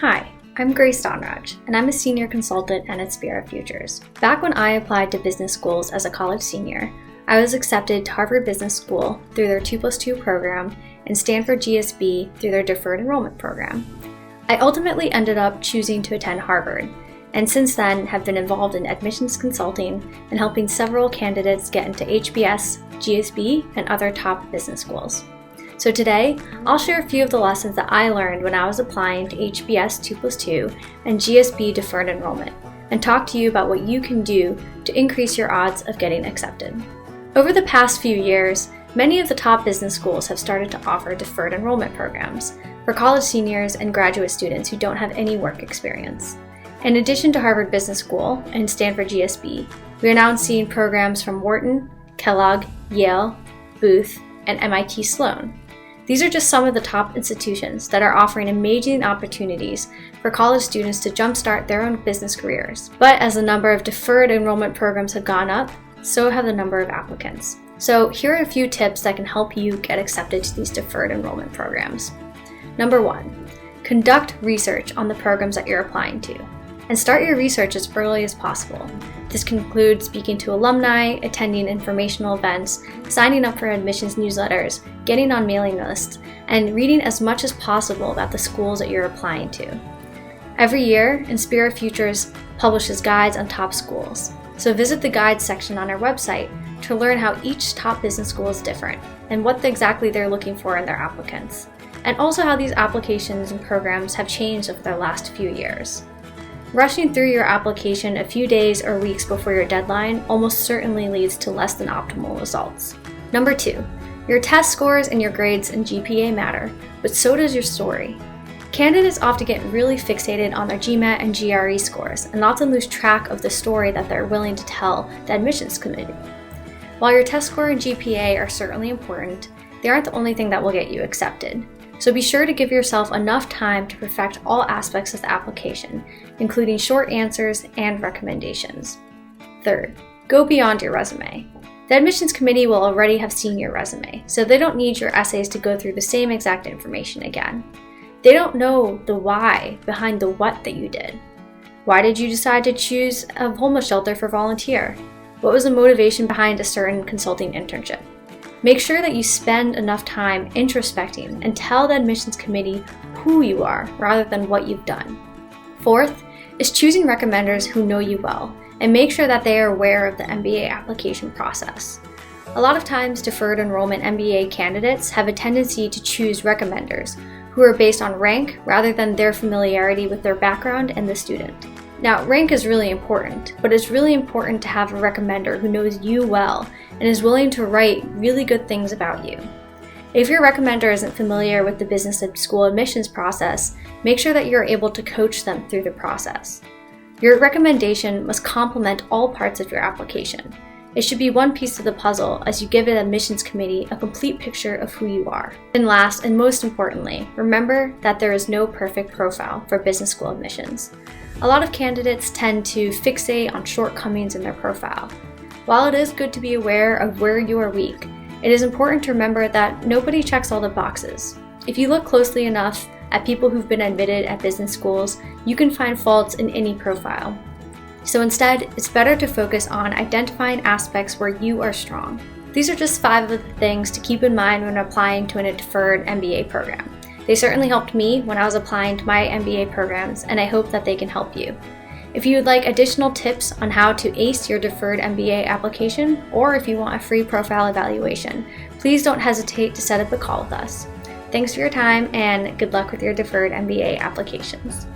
Hi, I'm Grace Donraj, and I'm a senior consultant at Inspira Futures. Back when I applied to business schools as a college senior, I was accepted to Harvard Business School through their 2+2 program and Stanford GSB through their Deferred MBA program. I ultimately ended up choosing to attend Harvard, and since then have been involved in admissions consulting and helping several candidates get into HBS, GSB, and other top business schools. So today, I'll share a few of the lessons that I learned when I was applying to HBS 2+2 and GSB deferred enrollment, and talk to you about what you can do to increase your odds of getting accepted. Over the past few years, many of the top business schools have started to offer deferred enrollment programs for college seniors and graduate students who don't have any work experience. In addition to Harvard Business School and Stanford GSB, we are now seeing programs from Wharton, Kellogg, Yale, Booth, and MIT Sloan. These are just some of the top institutions that are offering amazing opportunities for college students to jumpstart their own business careers. But as the number of deferred enrollment programs have gone up, so have the number of applicants. So here are a few tips that can help you get accepted to these deferred enrollment programs. Number 1, conduct research on the programs that you're applying to, and start your research as early as possible. This can include speaking to alumni, attending informational events, signing up for admissions newsletters, getting on mailing lists, and reading as much as possible about the schools that you're applying to. Every year, Inspira Futures publishes guides on top schools, so visit the guides section on our website to learn how each top business school is different and what exactly they're looking for in their applicants, and also how these applications and programs have changed over the last few years. Rushing through your application a few days or weeks before your deadline almost certainly leads to less than optimal results. Number 2, your test scores and your grades and GPA matter, but so does your story. Candidates often get really fixated on their GMAT and GRE scores and often lose track of the story that they're willing to tell the admissions committee. While your test score and GPA are certainly important, they aren't the only thing that will get you accepted. So be sure to give yourself enough time to perfect all aspects of the application, including short answers and recommendations. Third, go beyond your resume. The admissions committee will already have seen your resume, so they don't need your essays to go through the same exact information again. They don't know the why behind the what that you did. Why did you decide to choose a homeless shelter for volunteer? What was the motivation behind a certain consulting internship? Make sure that you spend enough time introspecting and tell the admissions committee who you are rather than what you've done. Fourth is choosing recommenders who know you well and make sure that they are aware of the MBA application process. A lot of times, deferred enrollment MBA candidates have a tendency to choose recommenders who are based on rank rather than their familiarity with their background and the student. Now, rank is really important, but it's really important to have a recommender who knows you well and is willing to write really good things about you. If your recommender isn't familiar with the business of school admissions process, make sure that you're able to coach them through the process. Your recommendation must complement all parts of your application. It should be one piece of the puzzle as you give an admissions committee a complete picture of who you are. And last, and most importantly, remember that there is no perfect profile for business school admissions. A lot of candidates tend to fixate on shortcomings in their profile. While it is good to be aware of where you are weak, it is important to remember that nobody checks all the boxes. If you look closely enough at people who've been admitted at business schools, you can find faults in any profile. So instead, it's better to focus on identifying aspects where you are strong. These are just 5 of the things to keep in mind when applying to a deferred MBA program. They certainly helped me when I was applying to my MBA programs, and I hope that they can help you. If you would like additional tips on how to ace your deferred MBA application, or if you want a free profile evaluation, please don't hesitate to set up a call with us. Thanks for your time, and good luck with your deferred MBA applications.